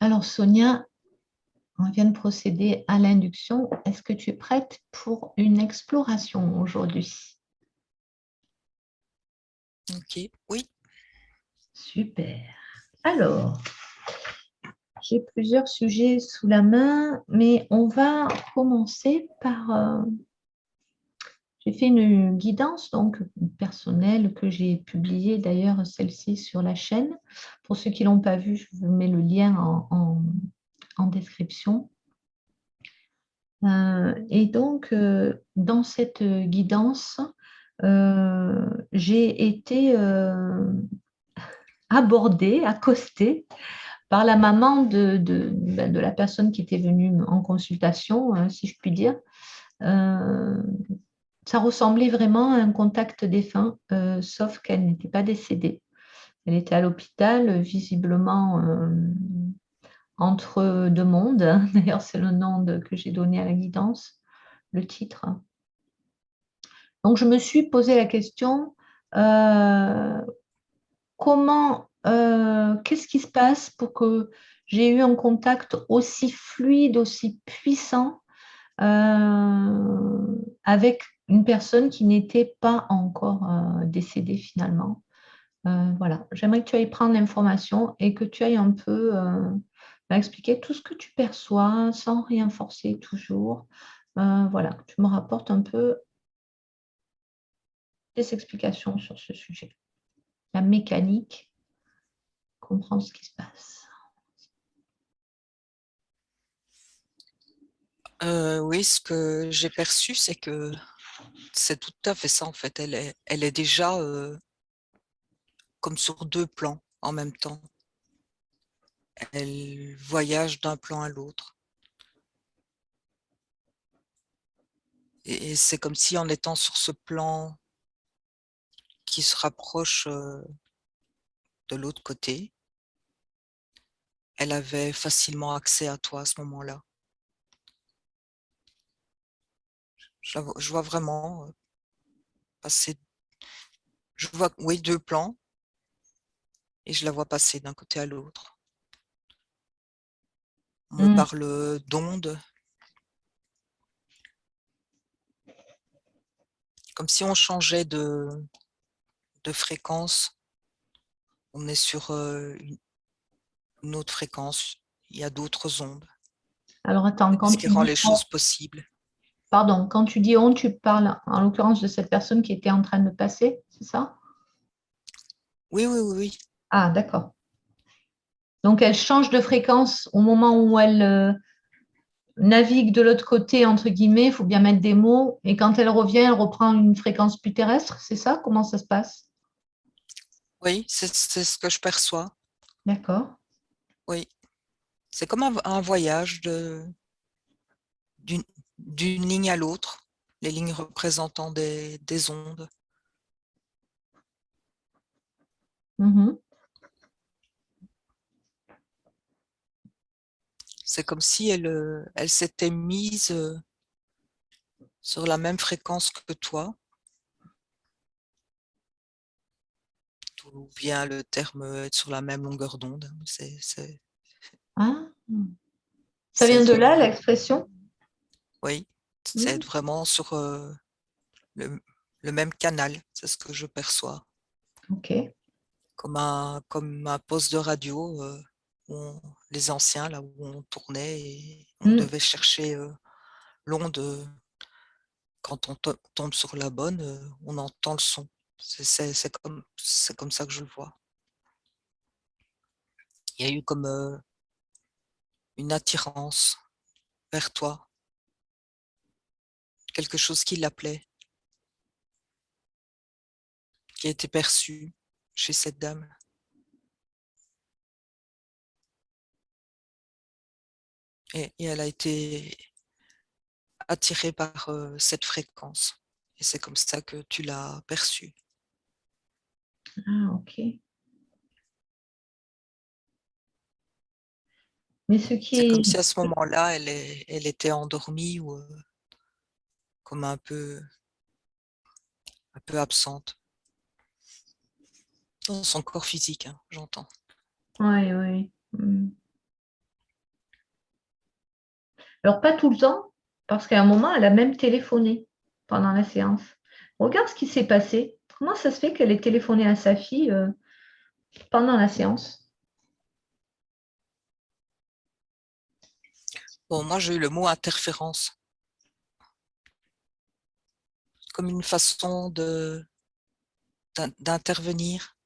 Alors, Sonia, on vient de procéder à l'induction. Est-ce que tu es prête pour une exploration aujourd'hui? Ok, oui. Super. Alors, j'ai plusieurs sujets sous la main, mais on va commencer par... j'ai fait une guidance donc personnelle que j'ai publiée d'ailleurs celle-ci sur la chaîne. Pour ceux qui ne l'ont pas vue, je vous mets le lien en description. Et donc, dans cette guidance, j'ai été abordée, accostée par la maman de la personne qui était venue en consultation, si je puis dire. Euh, Ça ressemblait vraiment à un contact défunt, sauf qu'elle n'était pas décédée. Elle était à l'hôpital, visiblement entre deux mondes. D'ailleurs, c'est le nom que j'ai donné à la guidance, le titre. Donc, je me suis posé la question, euh, qu'est-ce qui se passe pour que j'ai eu un contact aussi fluide, aussi puissant avec une personne qui n'était pas encore décédée finalement. Voilà, j'aimerais que tu ailles prendre l'information et que tu ailles un peu expliquer tout ce que tu perçois sans rien forcer toujours. Voilà, que tu me rapportes un peu des explications sur ce sujet. La mécanique, comprendre ce qui se passe. Oui, ce que j'ai perçu, c'est que c'est tout à fait ça en fait. Elle est déjà comme sur deux plans en même temps. Elle voyage d'un plan à l'autre. Et c'est comme si en étant sur ce plan qui se rapproche de l'autre côté, elle avait facilement accès à toi à ce moment-là. Je vois vraiment passer, je vois, oui, deux plans et je la vois passer d'un côté à l'autre. On me Mm. parle d'ondes, comme si on changeait de fréquence. On est sur une autre fréquence. Il y a d'autres ondes, Alors attends, quand ce qui tu rend dis les on, choses possibles. pardon, quand tu dis on, tu parles en l'occurrence de cette personne qui était en train de passer, c'est ça? Oui, oui, oui, oui. Ah, d'accord. Donc elle change de fréquence au moment où elle navigue de l'autre côté, entre guillemets, il faut bien mettre des mots, et quand elle revient, elle reprend une fréquence plus terrestre, c'est ça? Comment ça se passe? Oui, c'est ce que je perçois. D'accord. Oui, c'est comme un voyage d'une d'une ligne à l'autre, les lignes représentant des ondes. Mhm. C'est comme si elle s'était mise sur la même fréquence que toi, d'où vient le terme être sur la même longueur d'onde. Ah, ça C'est vient de être, là, l'expression? oui, c'est Mm. être vraiment sur le, le même canal, c'est ce que je perçois, Ok. comme un poste de radio les anciens, là où on tournait et on Mm. devait chercher l'onde. Quand on tombe sur la bonne, on entend le son. C'est comme ça que je le vois. Il y a eu comme une attirance vers toi, quelque chose qui l'appelait, qui a été perçu chez cette dame. Et elle a été attirée par cette fréquence. Et c'est comme ça que tu l'as perçue. Ah, ok. Mais ce C'est qui comme est... si à ce moment-là, elle était endormie ou comme un peu absente dans son corps physique, hein, j'entends. Oui, oui. Mm. Alors, pas tout le temps, parce qu'à un moment, elle a même téléphoné pendant la séance. Regarde ce qui s'est passé. Comment ça se fait qu'elle ait téléphoné à sa fille pendant la séance? Bon, moi, j'ai eu le mot interférence comme une façon d'intervenir,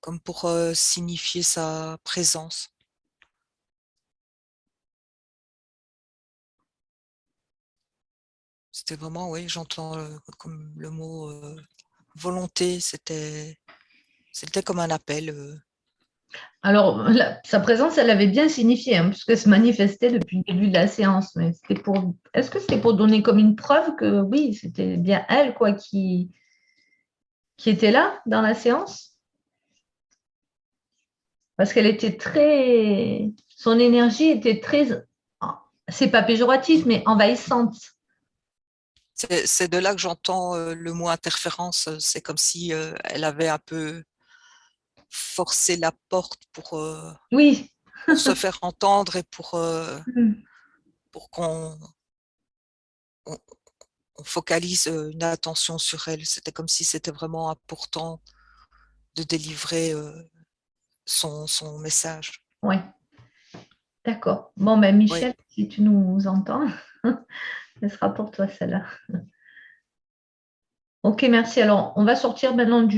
comme pour signifier sa présence. C'était vraiment, oui, j'entends comme le mot volonté, c'était comme un appel. Alors, sa présence, elle avait bien signifié, hein, puisqu'elle se manifestait depuis le début de la séance. Mais est-ce que c'était pour donner comme une preuve que oui, c'était bien elle, quoi, qui était là dans la séance? Parce qu'elle était son énergie était très, c'est pas péjoratif, mais envahissante. C'est de là que j'entends le mot interférence. C'est comme si elle avait un peu forcé la porte Oui. pour se faire entendre et Mm. pour qu'on on, on focalise une attention sur elle. C'était comme si c'était vraiment important de délivrer son message. Ouais, d'accord. Bon, ben Oui. Michel, si tu nous entends, ce sera pour toi celle-là. Ok, merci. Alors, on va sortir maintenant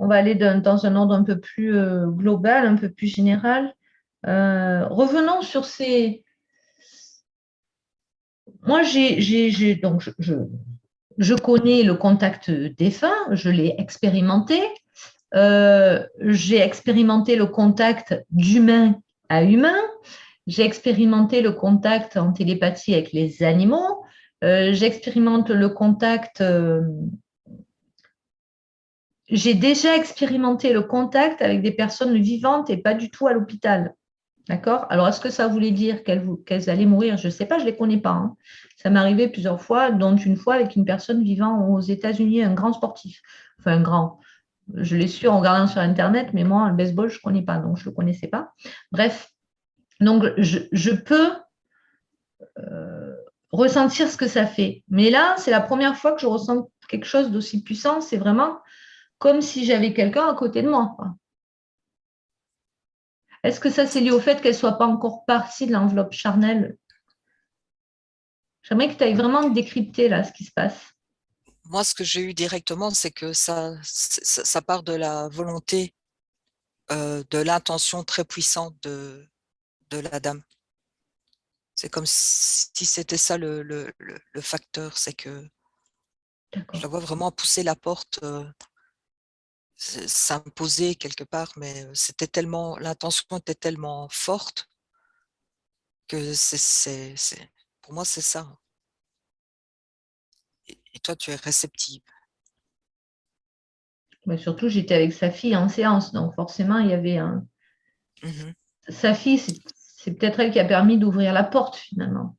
on va aller dans un ordre un peu plus global, un peu plus général. Revenons sur ces. Moi, donc je connais le contact défunt, je l'ai expérimenté. J'ai expérimenté le contact d'humain à humain. J'ai expérimenté le contact en télépathie avec les animaux. J'expérimente le contact. J'ai déjà expérimenté le contact avec des personnes vivantes et pas du tout à l'hôpital. D'accord? Alors, est-ce que ça voulait dire qu'elles allaient mourir? Je ne sais pas, je ne les connais pas, hein. Ça m'est arrivé plusieurs fois, dont une fois avec une personne vivant aux États-Unis, un grand sportif. Enfin, un grand. Je l'ai su en regardant sur Internet, mais moi, le baseball, je ne connais pas, donc je ne le connaissais pas. Bref, donc je peux ressentir ce que ça fait. Mais là, c'est la première fois que je ressens quelque chose d'aussi puissant. C'est vraiment comme si j'avais quelqu'un à côté de moi, quoi. Est-ce que ça, c'est lié au fait qu'elle ne soit pas encore partie de l'enveloppe charnelle? J'aimerais que tu ailles vraiment décrypter là ce qui se passe. Moi, ce que j'ai eu directement, c'est que ça part de la volonté, de l'intention très puissante de la dame. C'est comme si c'était ça le facteur, c'est que je la D'accord. vois vraiment pousser la porte, s'imposer quelque part, mais l'intention était tellement forte que pour moi, c'est ça. Et toi, tu es réceptive. Mais surtout, j'étais avec sa fille en séance, donc forcément, il y avait un. Mhm. Sa fille, c'est peut-être elle qui a permis d'ouvrir la porte finalement.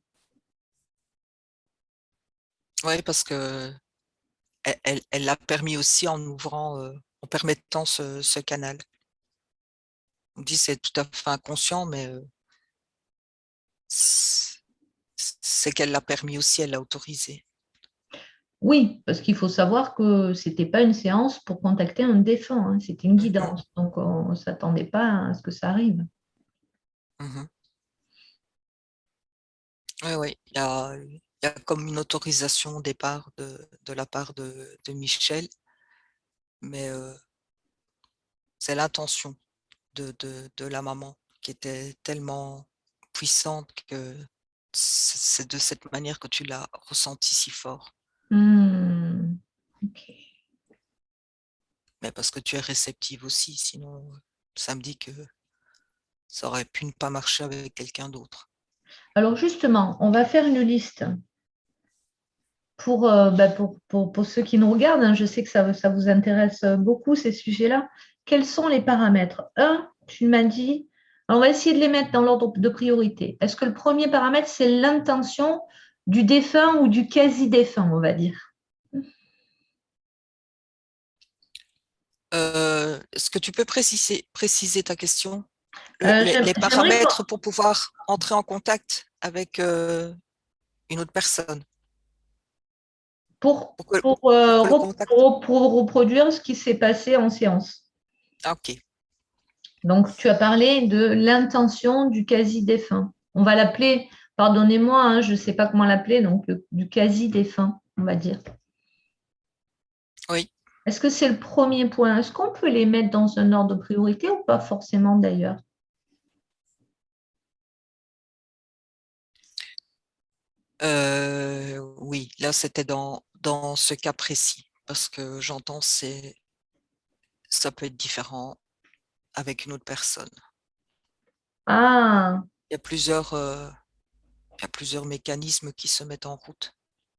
Oui, parce que elle l'a permis aussi en ouvrant, en permettant ce canal. On dit c'est tout à fait inconscient, mais c'est qu'elle l'a permis aussi, elle l'a autorisé. Oui, parce qu'il faut savoir que c'était pas une séance pour contacter un défunt, hein, c'était une Mhm, guidance, donc on ne s'attendait pas à ce que ça arrive. mhm. Oui, oui, il y a comme une autorisation au départ de la part de Michel, mais c'est l'intention de la maman qui était tellement puissante que c'est de cette manière que tu l'as ressenti si fort. Hmm, ok. Mais parce que tu es réceptive aussi, sinon ça me dit que ça aurait pu ne pas marcher avec quelqu'un d'autre. Alors justement, on va faire une liste pour ceux qui nous regardent, hein. Je sais que ça vous intéresse beaucoup ces sujets-là. Quels sont les paramètres? Un, tu m'as dit, alors on va essayer de les mettre dans l'ordre de priorité. Est-ce que le premier paramètre, c'est l'intention du défunt ou du quasi-défunt, on va dire? Est-ce que tu peux préciser ta question? Les J'aimerais paramètres pour pouvoir entrer en contact avec une autre personne. pour, Pour que, pour, pour euh, que le rep- contact... pour reproduire ce qui s'est passé en séance. Ah, ok. Donc, tu as parlé de l'intention du quasi-défunt. On va l'appeler, pardonnez-moi, hein, je ne sais pas comment l'appeler, donc du quasi-défunt, on va dire. Oui. Est-ce que c'est le premier point? Est-ce qu'on peut les mettre dans un ordre de priorité ou pas forcément d'ailleurs? Oui, là, c'était dans ce cas précis. Parce que j'entends, ça peut être différent avec une autre personne. Ah, Il y a plusieurs mécanismes qui se mettent en route.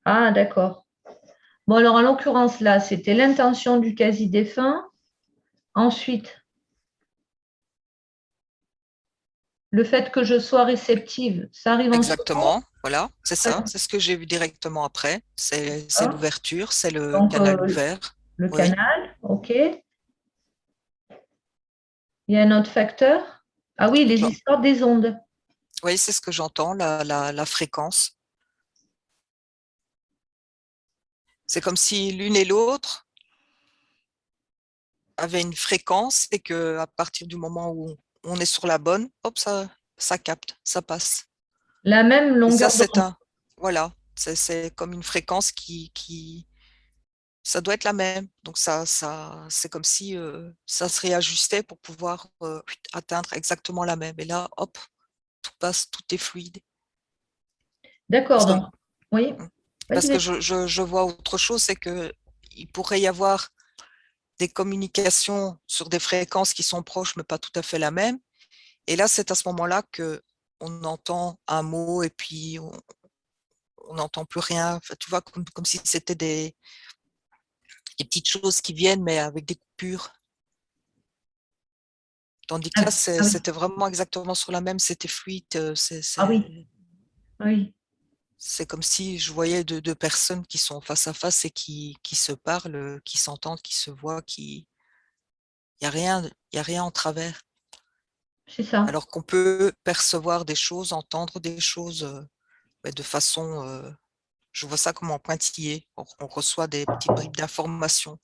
ah, d'accord. Bon, alors en l'occurrence, là, c'était l'intention du quasi-défunt. Ensuite, le fait que je sois réceptive, ça arrive en second. Exactement, voilà, c'est ça. C'est ce que j'ai vu directement après. C'est D'accord. l'ouverture, c'est le Donc, canal ouvert. le Oui, canal, OK. Il y a un autre facteur. Ah oui, les J'en- histoires des ondes. oui, c'est ce que j'entends, la fréquence. C'est comme si l'une et l'autre avaient une fréquence et que à partir du moment où on est sur la bonne, hop, ça capte, ça passe. La même Et ça, longueur c'est d'onde. voilà, c'est comme une fréquence ça doit être la même. Donc c'est comme si ça se réajustait pour pouvoir atteindre exactement la même. Et là, hop, tout passe, tout est fluide. D'accord, Parce que, donc, oui. Vas-y, parce que vas-y. je vois autre chose, c'est que il pourrait y avoir des communications sur des fréquences qui sont proches, mais pas tout à fait la même. Et là, c'est à ce moment-là que on entend un mot et puis on n'entend plus rien. Enfin, tu vois, comme si c'était des petites choses qui viennent, mais avec des coupures. Tandis que là, Ah, ah oui, c'était vraiment exactement sur la même, c'était fluide. ah oui, oui. C'est comme si je voyais deux personnes qui sont face à face et qui se parlent, qui s'entendent, qui se voient, il y a rien en travers. C'est ça. Alors qu'on peut percevoir des choses, entendre des choses de façon, je vois ça comme en pointillé. On reçoit des petites bribes d'informations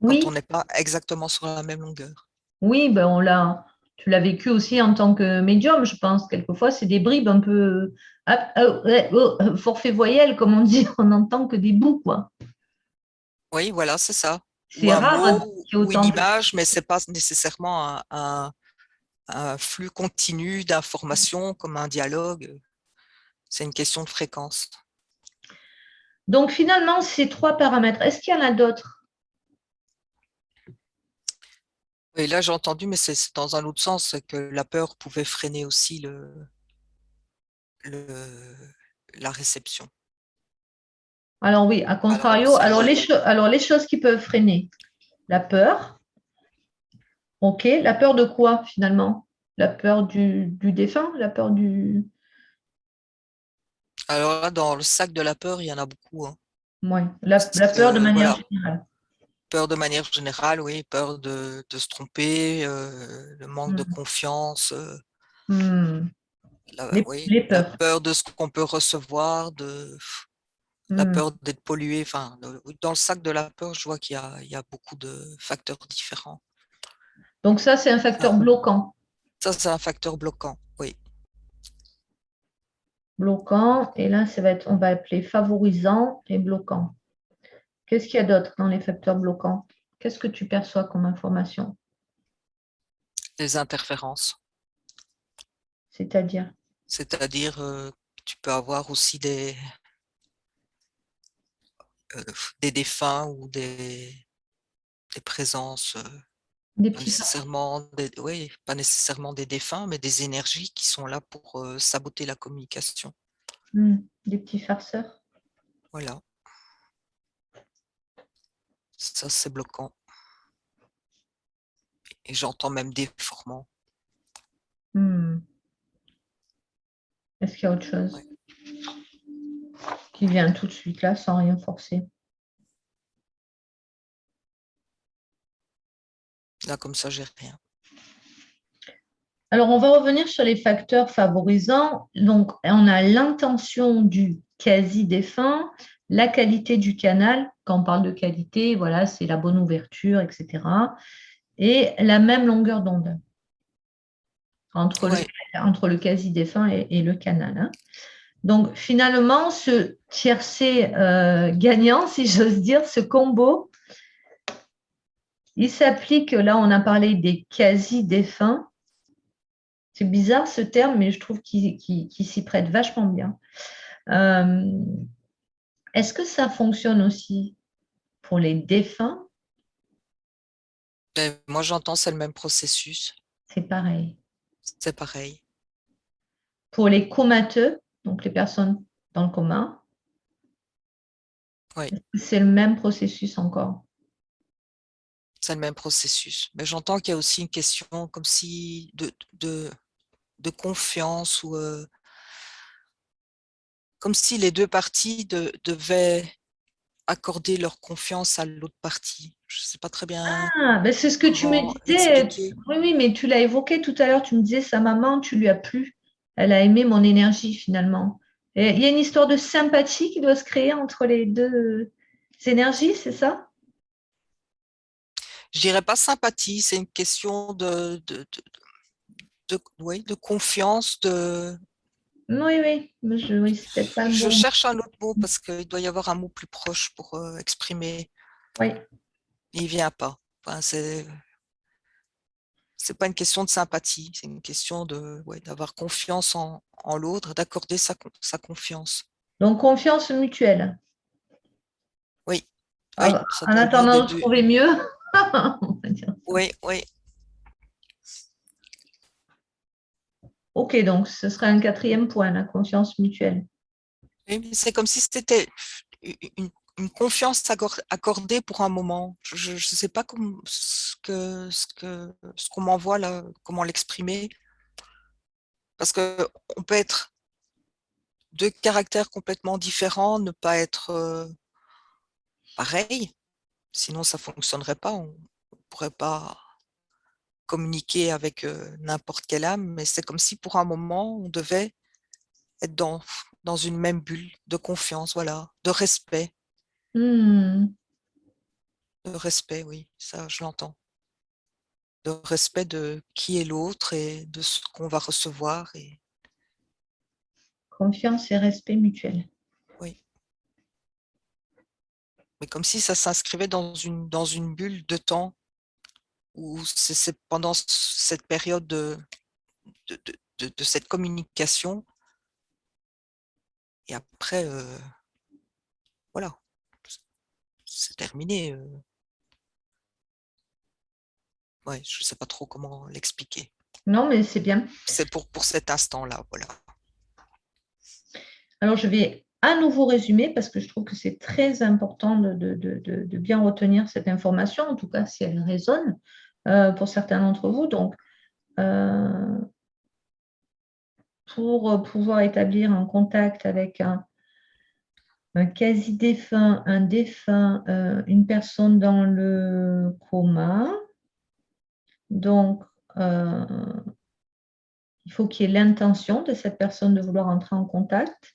quand on Oui, n'est pas exactement sur la même longueur. oui, ben tu l'as vécu aussi en tant que médium, je pense. Quelquefois, c'est des bribes un peu ouais, forfait voyelle, comme on dit, on n'entend que des bouts, quoi. Oui, voilà, c'est ça. Ou C'est un rare mot qu'il y ait ou une autant de... image, mais c'est pas nécessairement un flux continu d'informations comme un dialogue. C'est une question de fréquence. Donc finalement, ces trois paramètres, est-ce qu'il y en a d'autres? Et là, j'ai entendu, mais c'est dans un autre sens, que la peur pouvait freiner aussi le, la réception. Alors oui, à Alors, contrario, alors les choses qui peuvent freiner, la peur, ok, la peur de quoi finalement? La peur du défunt, la peur du... alors là, dans le sac de la peur, il y en a beaucoup, hein. Ouais, Parce la peur de que, manière voilà, générale. peur de manière générale, oui, peur de se tromper, le manque de Hmm. confiance, Hmm. oui, Les la peurs. peur de ce qu'on peut recevoir, la Hmm. peur d'être pollué. Enfin, oui, dans le sac de la peur, je vois il y a beaucoup de facteurs différents. Donc ça, c'est un facteur Ah, bloquant. ça, c'est un facteur bloquant, oui. Bloquant, et là, on va appeler favorisant et bloquant. Qu'est-ce qu'il y a d'autre dans les facteurs bloquants? Qu'est-ce que tu perçois comme information? Les interférences. C'est-à-dire? C'est-à-dire, tu peux avoir aussi euh, des défunts ou des présences, Des pas petits, nécessairement oui, pas nécessairement des défunts, mais des énergies qui sont là pour saboter la communication. des petits farceurs. Voilà, ça c'est bloquant. Et j'entends même déformant. Hmm. Est-ce qu'il y a autre chose Ouais. qui vient tout de suite là sans rien forcer? Là, comme ça, j'ai rien. Alors, on va revenir sur les facteurs favorisants. Donc, on a l'intention du quasi-défunt, la qualité du canal. Quand on parle de qualité, voilà, c'est la bonne ouverture, etc. Et la même longueur d'onde Ouais, entre le quasi-défunt et le canal, hein. Donc, finalement, ce tiercé gagnant, si j'ose dire, ce combo, il s'applique, là, on a parlé des quasi-défunts. C'est bizarre ce terme, mais je trouve qu'il s'y prête vachement bien. Euh, Est-ce que ça fonctionne aussi pour les défunts? ben, moi j'entends c'est le même processus, C'est pareil. c'est pareil. Pour les comateux, donc les personnes dans le coma, Oui, c'est le même processus encore. c'est le même processus. Mais j'entends qu'il y a aussi une question comme si de confiance ou comme si les deux parties devaient accorder leur confiance à l'autre partie. Je ne sais pas très bien Ah, ben c'est ce que tu me comment disais. expliquer. Oui, oui, mais tu l'as évoqué tout à l'heure. Tu me disais, sa maman, tu lui as plu. Elle a aimé mon énergie finalement. Et il y a une histoire de sympathie qui doit se créer entre les deux énergies, c'est ça? Je dirais pas sympathie, c'est une question oui, de confiance, Oui, oui, mais oui, c'est peut-être pas le je bon mot. cherche un autre mot parce qu'il doit y avoir un mot plus proche pour exprimer. Oui. Il vient pas. Enfin, c'est pas une question de sympathie, c'est une question ouais, d'avoir confiance en l'autre, d'accorder sa confiance. Donc, confiance mutuelle. Oui, oui, Ah, ça en doit venir des attendant de deux. trouver mieux, on va dire ça. Oui, oui. Ok, donc ce serait un quatrième point, la confiance mutuelle. Oui, mais c'est comme si c'était une, une confiance accordée pour un moment. Je ne sais pas ce qu'on m'envoie là, comment l'exprimer. Parce que on peut être deux caractères complètement différents, ne pas être pareil, sinon ça fonctionnerait pas. On ne pourrait pas communiquer avec n'importe quelle âme, mais c'est comme si pour un moment on devait être dans une même bulle de confiance, voilà, Hmm, de respect, oui, ça je l'entends. De respect de qui est l'autre et de ce qu'on va recevoir. Et confiance et respect mutuel. oui, mais comme si ça s'inscrivait dans une bulle de temps où c'est pendant cette période de cette communication. Et après, voilà, c'est terminé. Ouais, je ne sais pas trop comment l'expliquer. Non, mais c'est bien. C'est pour cet instant-là, voilà. Alors, je vais à nouveau résumer parce que je trouve que c'est très important de bien retenir cette information, en tout cas si elle résonne pour certains d'entre vous. Donc, euh, pour pouvoir établir un contact avec un quasi-défunt, un défunt, une personne dans le coma, donc euh, il faut qu'il y ait l'intention de cette personne de vouloir entrer en contact.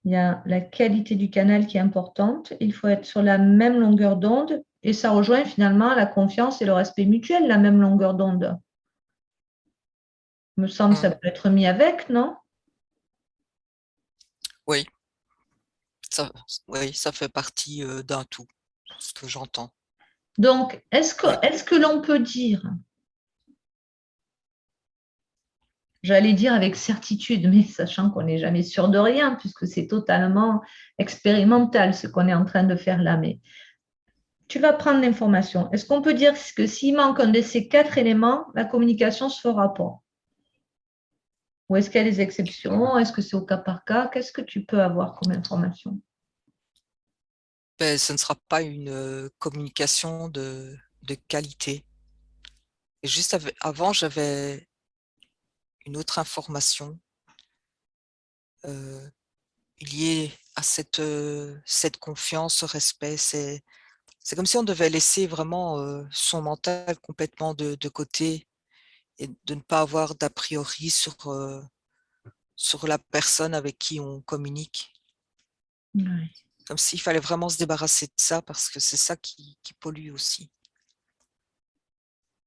Il y a la qualité du canal qui est importante. Il faut être sur la même longueur d'onde et ça rejoint finalement la confiance et le respect mutuel, la même longueur d'onde. Il me semble que Mm. ça peut être mis avec, non? Oui, ça, oui, ça fait partie d'un tout, ce que j'entends. Donc, Oui. est-ce que l'on peut dire, j'allais dire avec certitude, mais sachant qu'on n'est jamais sûr de rien, puisque c'est totalement expérimental ce qu'on est en train de faire là, mais tu vas prendre l'information. Est-ce qu'on peut dire que s'il manque un de ces quatre éléments, la communication se fera pas? Ou est-ce qu'il y a des exceptions? Est-ce que c'est au cas par cas? Qu'est-ce que tu peux avoir comme information? Ben, ce ne sera pas une communication de qualité. Et juste avant, j'avais une autre information euh, liée à cette confiance, ce respect. C'est comme si on devait laisser vraiment son mental complètement de côté et de ne pas avoir d'a priori sur la personne avec qui on communique. Ouais. Comme s'il fallait vraiment se débarrasser de ça parce que c'est ça qui pollue aussi.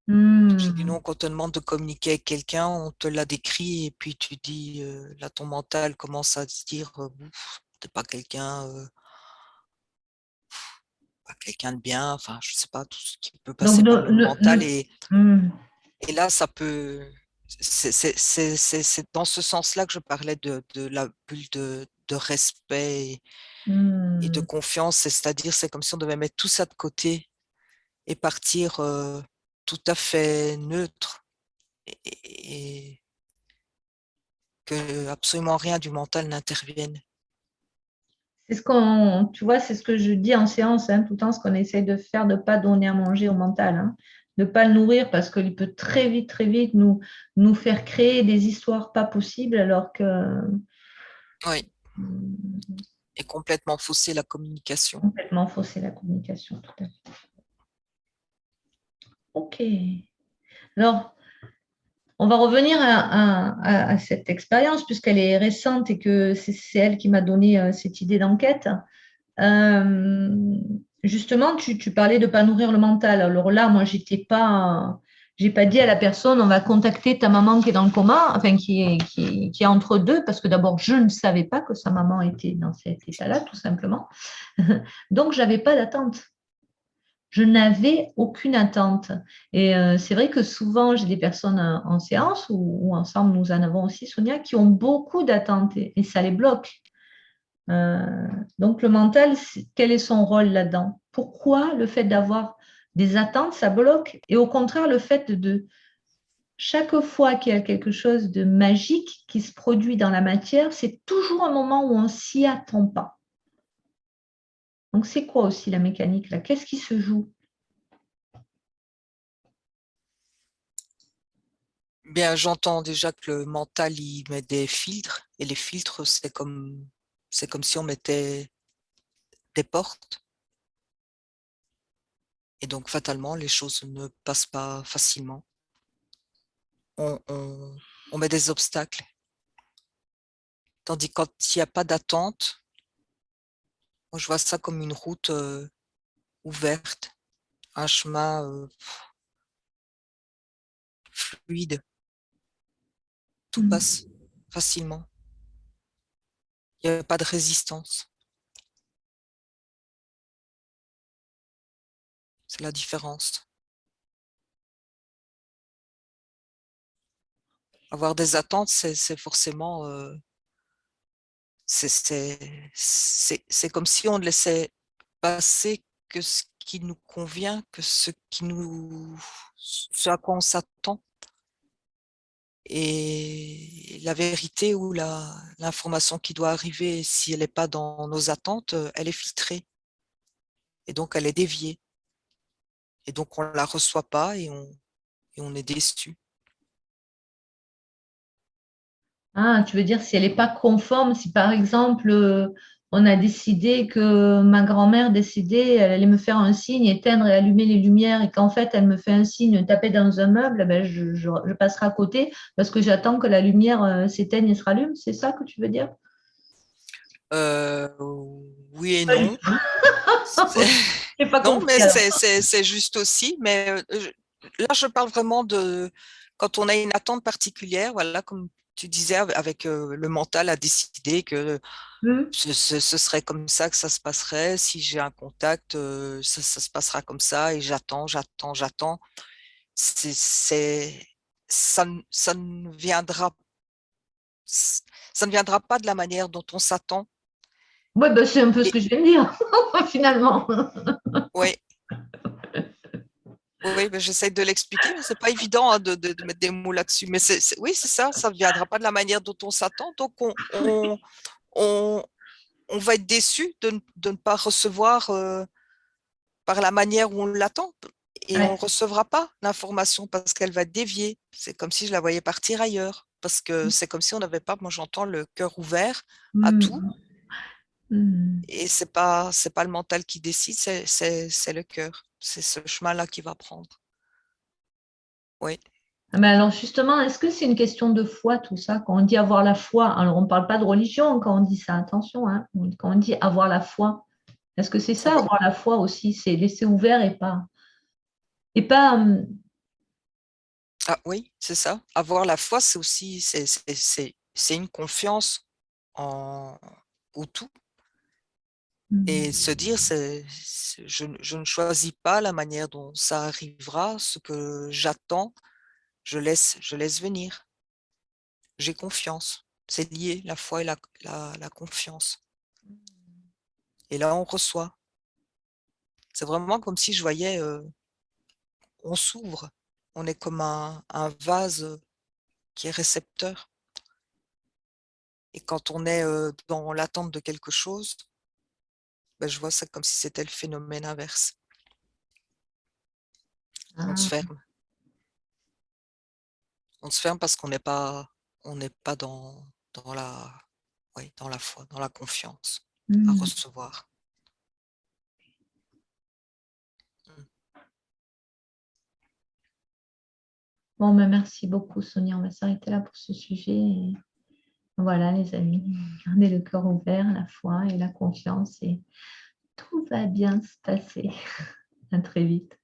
Sinon, quand on te demande de communiquer avec quelqu'un, on te l'a décrit et puis tu dis, là, ton mental commence à se dire, t'es pas quelqu'un de bien, enfin, je sais pas, tout ce qui peut Donc, passer par le mental hmm, et là, ça peut, c'est dans ce sens-là que je parlais de la bulle de respect et de hmm. confiance, c'est-à-dire, c'est comme si on devait mettre tout ça de côté et partir tout à fait neutre et que absolument rien du mental n'intervienne. C'est tu vois, c'est ce que je dis en séance, hein, tout le temps, ce qu'on essaie de faire, de ne pas donner à manger au mental, hein, de ne pas le nourrir parce qu'il peut très vite nous faire créer des histoires pas possibles alors que Oui, hmm, et complètement fausser la communication. complètement faussé la communication, tout à fait. Ok. Alors, on va revenir à cette expérience puisqu'elle est récente et que c'est elle qui m'a donné cette idée d'enquête. Euh, Justement, tu parlais de ne pas nourrir le mental. Alors là, moi, j'ai pas dit à la personne, on va contacter ta maman qui est dans le coma, enfin qui est entre deux, parce que d'abord, je ne savais pas que sa maman était dans cet état-là, tout simplement. Donc, j'avais pas d'attente. Je n'avais aucune attente. Et c'est vrai que souvent, j'ai des personnes en séance ou ensemble, nous en avons aussi, Sonia, qui ont beaucoup d'attentes et ça les bloque. Euh, donc, le mental, quel est son rôle là-dedans? Pourquoi le fait d'avoir des attentes, ça bloque? Et au contraire, le fait chaque fois qu'il y a quelque chose de magique qui se produit dans la matière, c'est toujours un moment où on ne s'y attend pas. Donc, c'est quoi aussi la mécanique là? Qu'est-ce qui se joue? Bien, j'entends déjà que le mental, il met des filtres, et les filtres, c'est comme si on mettait des portes, et donc fatalement, les choses ne passent pas facilement. On met des obstacles. Tandis que quand il n'y a pas d'attente, moi, je vois ça comme une route ouverte, un chemin fluide. Tout Hmm. passe facilement. Il n'y a pas de résistance. C'est la différence. Avoir des attentes, c'est forcément... c'est comme si on ne laissait passer que ce qui nous convient, que ce à quoi on s'attend. Et la vérité ou l'information qui doit arriver, si elle n'est pas dans nos attentes, elle est filtrée. Et donc, elle est déviée. Et donc, on ne la reçoit pas et on est déçu. Ah, tu veux dire si elle n'est pas conforme, si par exemple on a décidé que ma grand-mère décidait, elle allait me faire un signe, éteindre et allumer les lumières, et qu'en fait elle me fait un signe, taper dans un meuble, eh ben, je passerai à côté parce que j'attends que la lumière s'éteigne et se rallume. C'est ça que tu veux dire? Euh, oui et Pas du non. tout. C'est- J'ai pas Non, mais compris alors. c'est juste aussi. Mais là, je parle vraiment de quand on a une attente particulière, voilà, comme tu disais, avec le mental à décider que Hmm. ce serait comme ça que ça se passerait. Si j'ai un contact, ça se passera comme ça et j'attends. C'est, c'est, ça ne viendra, ça ne viendra pas de la manière dont on s'attend. Ouais, ben, c'est un peu ce Et que je viens de dire, finalement. ouais, oui, ben, j'essaie de l'expliquer, mais c'est pas évident hein, de mettre des mots là-dessus. Mais oui, c'est ça, ça ne viendra pas de la manière dont on s'attend. Donc, on, on va être déçu de ne pas recevoir par la manière où on l'attend. Et on ne Ouais. recevra pas l'information parce qu'elle va dévier. C'est comme si je la voyais partir ailleurs. Parce que c'est comme si on n'avait pas, moi j'entends le cœur ouvert à tout. Hmm. Hmm. Et c'est pas le mental qui décide, c'est le cœur. C'est ce chemin-là qui va prendre. Oui. Mais alors justement, est-ce que c'est une question de foi tout ça? Quand on dit avoir la foi, alors on ne parle pas de religion quand on dit ça, attention, hein. Quand on dit avoir la foi, est-ce que c'est Ah ça, oui, avoir la foi aussi? C'est laisser ouvert et pas ah oui, c'est ça. Avoir la foi, c'est aussi c'est une confiance en au tout et se dire je ne choisis pas la manière dont ça arrivera, ce que j'attends, je laisse venir. J'ai confiance. C'est lié, la foi et la confiance et là, on reçoit. C'est vraiment comme si je voyais, on s'ouvre. On est comme un vase, qui est récepteur et quand on est, dans l'attente de quelque chose, bah, je vois ça comme si c'était le phénomène inverse. On se ah, ferme. On se ferme parce qu'on n'est pas dans la ouais, dans la foi, dans la confiance à hmm. recevoir. Mmh. Bon, ben, merci beaucoup, Sonia. On va s'arrêter là pour ce sujet. Et voilà, les amis, gardez le cœur ouvert, la foi et la confiance et tout va bien se passer. À très vite.